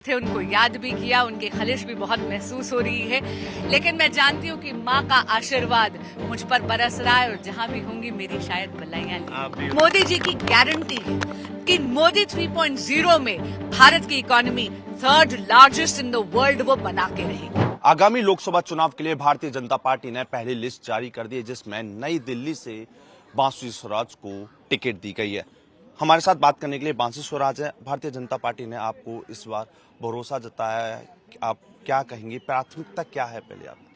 थे, उनको याद भी किया, उनकी खलिश भी बहुत महसूस हो रही है। लेकिन मैं जानती हूँ कि माँ का आशीर्वाद मुझ पर बरस रहा है और जहाँ भी होंगी मेरी शायद बल्लाइयाँ ली। मोदी जी की गारंटी है कि मोदी 3.0 में भारत की economy third largest in the world वो बना के रहेगी। आगामी लोकसभा चुनाव के लिए भारतीय जनता पार्टी ने पहली लिस्ट जारी कर दी है, जिसमें नई दिल्ली से बांसुरी स्वराज को टिकट दी गई है। हमारे साथ बात करने के लिए बांसुरी स्वराज है। भारतीय जनता पार्टी ने आपको इस बार भरोसा जताया है, आप क्या कहेंगे, प्राथमिकता क्या है? पहले आप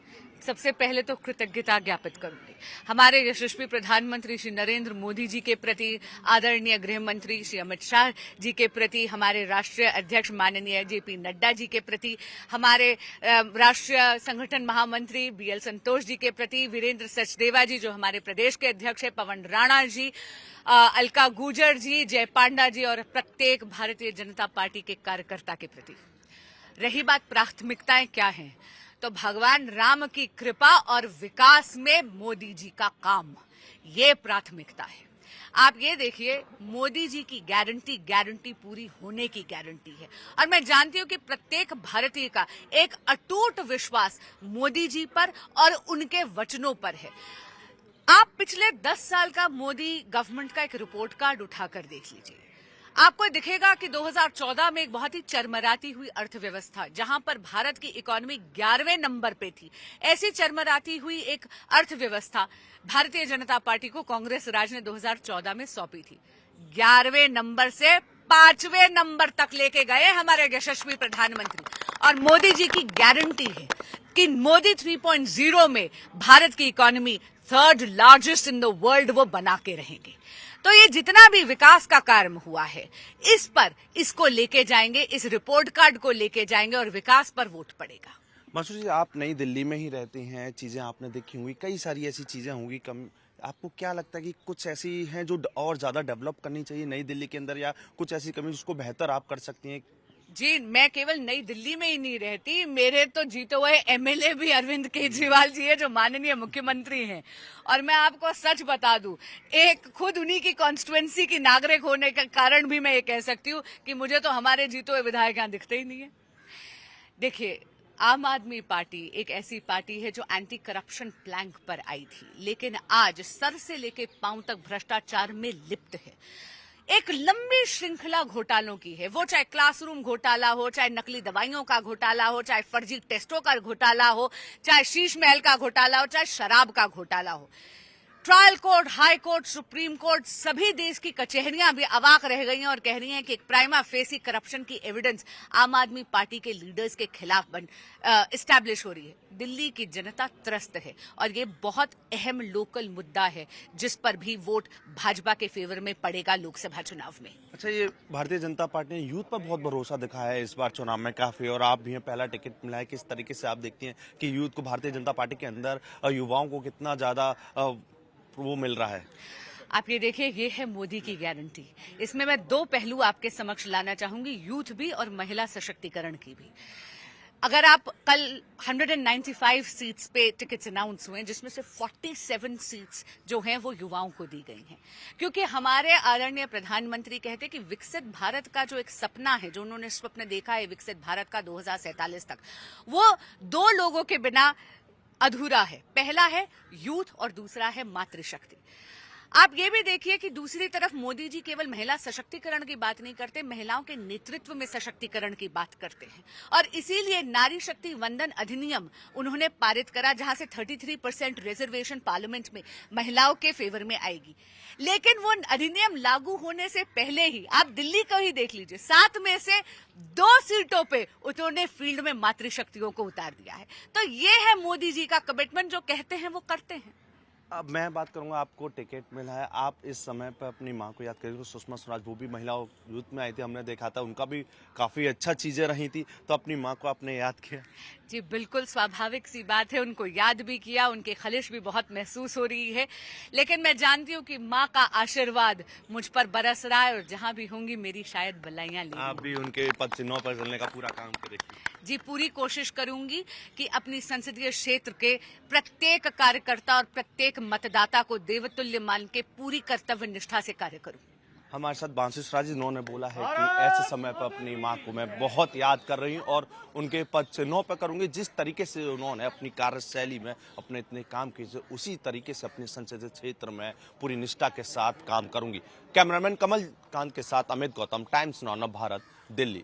सबसे पहले तो कृतज्ञता ज्ञापित करूंगी हमारे यशस्वी प्रधानमंत्री श्री नरेंद्र मोदी जी के प्रति, आदरणीय गृह मंत्री श्री अमित शाह जी के प्रति, हमारे राष्ट्रीय अध्यक्ष माननीय जेपी नड्डा जी के प्रति, हमारे राष्ट्रीय संगठन महामंत्री बीएल संतोष जी के प्रति, वीरेंद्र सचदेवा जी जो हमारे प्रदेश के अध्यक्ष है, पवन राणा जी, अलका गुर्जर जी, जय पांडा जी और प्रत्येक भारतीय जनता पार्टी के कार्यकर्ता के प्रति। रही बात प्राथमिकताएं क्या हैं, तो भगवान राम की कृपा और विकास में मोदी जी का काम, ये प्राथमिकता है। आप ये देखिए, मोदी जी की गारंटी पूरी होने की गारंटी है और मैं जानती हूँ कि प्रत्येक भारतीय का एक अटूट विश्वास मोदी जी पर और उनके वचनों पर है। आप पिछले 10 साल का मोदी गवर्नमेंट का एक रिपोर्ट कार्ड उठाकर देख लीजिए, आपको दिखेगा कि 2014 में एक बहुत ही चरमराती हुई अर्थव्यवस्था, जहां पर भारत की इकोनॉमी 11वें नंबर पे थी, ऐसी चरमराती हुई एक अर्थव्यवस्था भारतीय जनता पार्टी को कांग्रेस राज ने 2014 में सौंपी थी। 11वें नंबर से 5वें नंबर तक लेके गए हमारे यशस्वी प्रधानमंत्री और मोदी जी की गारंटी है कि मोदी 3.0 में भारत की economy third largest in the world वो बना के रहेंगे। तो ये जितना भी विकास का कार्य हुआ है, इस पर इसको लेके जाएंगे, इस रिपोर्ट कार्ड को लेके जाएंगे और विकास पर वोट पड़ेगा। बांसुरी जी, आप नई दिल्ली में ही रहती हैं, चीजें आपने देखी होंगी, कई सारी ऐसी चीजें होंगी कम, आपको क्या लगता है कि कुछ ऐसी हैं जो और ज्यादा डेवलप करनी चाहिए नई दिल्ली के अंदर, या कुछ ऐसी कमी जिसको बेहतर आप कर सकती हैं? जी, मैं केवल नई दिल्ली में ही नहीं रहती, मेरे तो जीते हुए एमएलए भी अरविंद केजरीवाल जी है जो माननीय मुख्यमंत्री हैं। और मैं आपको सच बता दूं, एक खुद उन्हीं की कॉन्स्टिट्यूएंसी की नागरिक होने के कारण भी मैं ये कह सकती हूँ कि मुझे तो हमारे जीते हुए विधायक यहाँ दिखते ही नहीं है। देखिए, आम आदमी पार्टी एक ऐसी पार्टी है जो एंटी करप्शन प्लैंक पर आई थी, लेकिन आज सर से लेके पांव तक भ्रष्टाचार में लिप्त है। एक लंबी श्रृंखला घोटालों की है, वो चाहे क्लासरूम घोटाला हो, चाहे नकली दवाइयों का घोटाला हो, चाहे फर्जी टेस्टों का घोटाला हो, चाहे शीश महल का घोटाला हो, चाहे शराब का घोटाला हो। Trial court, high court, supreme court, सभी देश की कचहरियां भी अवाक रह गई हैं और कह रही हैं कि एक प्राइमा फेसी करप्शन की एविडेंस आम आदमी पार्टी के लीडर्स के खिलाफ इस्टेब्लिश हो रही है। दिल्ली की जनता त्रस्त है और ये बहुत अहम लोकल मुद्दा है जिस पर भी वोट भाजपा के फेवर में पड़ेगा लोकसभा चुनाव में। अच्छा, ये भारतीय जनता पार्टी ने यूथ पर बहुत भरोसा दिखाया है इस बार चुनाव में काफी, और आप भी हैं, पहला टिकट मिला है, किस तरीके से आप देखती हैं कि यूथ को भारतीय जनता पार्टी के अंदर, युवाओं को कितना ज्यादा वो मिल रहा है? आप ये देखिए, ये है मोदी की गारंटी। इसमें मैं दो पहलू आपके समक्ष लाना चाहूंगी, यूथ भी और महिला सशक्तिकरण की भी। अगर आप कल 195 सीट्स पे टिकट्स अनाउंस हुए, जिसमें से 47 सीट्स जो हैं वो युवाओं को दी गई हैं, क्योंकि हमारे आदरणीय प्रधानमंत्री कहते हैं कि विकसित भारत का जो एक सपना है, जो उन्होंने स्वप्न देखा है विकसित भारत का 2047 तक, वो दो लोगों के बिना अधूरा है। पहला है यूथ और दूसरा है मातृशक्ति। आप ये भी देखिए कि दूसरी तरफ मोदी जी केवल महिला सशक्तिकरण की बात नहीं करते, महिलाओं के नेतृत्व में सशक्तिकरण की बात करते हैं और इसीलिए नारी शक्ति वंदन अधिनियम उन्होंने पारित करा, जहां से 33% रिजर्वेशन पार्लियामेंट में महिलाओं के फेवर में आएगी। लेकिन वो अधिनियम लागू होने से पहले ही आप दिल्ली को ही देख लीजिए, 7 में से 2 सीटों पे उन्होंने फील्ड में मातृशक्तियों को उतार दिया है। तो ये है मोदी जी का कमिटमेंट, जो कहते हैं वो करते हैं। अब मैं बात करूंगा, आपको टिकट मिला है, आप इस समय पर अपनी मां को याद करेंगे। सुषमा स्वराज, वो भी महिला यूथ में आई थी, हमने देखा था, उनका भी काफी अच्छा चीजें रही थी, तो अपनी मां को आपने याद किया? जी बिल्कुल, स्वाभाविक सी बात है, उनको याद भी किया, उनकी खलिश भी बहुत महसूस हो रही है। लेकिन मैं जानती हूँ कि माँ का आशीर्वाद मुझ पर बरस रहा है और जहाँ भी होंगी मेरी शायद बल्लाइयाँ ली। आप भी उनके पद चिन्हों पर चलने का पूरा काम करेंगे? जी, पूरी कोशिश करूंगी कि अपनी संसदीय क्षेत्र के प्रत्येक कार्यकर्ता और प्रत्येक मतदाता को देवतुल्य मान के पूरी कर्तव्य निष्ठा से कार्य करूं। हमारे साथ बांसुरी स्वराज जी, इन्होंने बोला है कि ऐसे समय पर अपनी मां को मैं बहुत याद कर रही हूं और उनके पद चिन्हों पर करूंगी। जिस तरीके से उन्होंने अपनी कार्यशैली में अपने इतने काम किए, उसी तरीके से अपने संसदीय क्षेत्र में पूरी निष्ठा के साथ काम करूंगी। कैमरामैन कमल कांत के साथ अमित गौतम, टाइम्स 9 भारत, दिल्ली।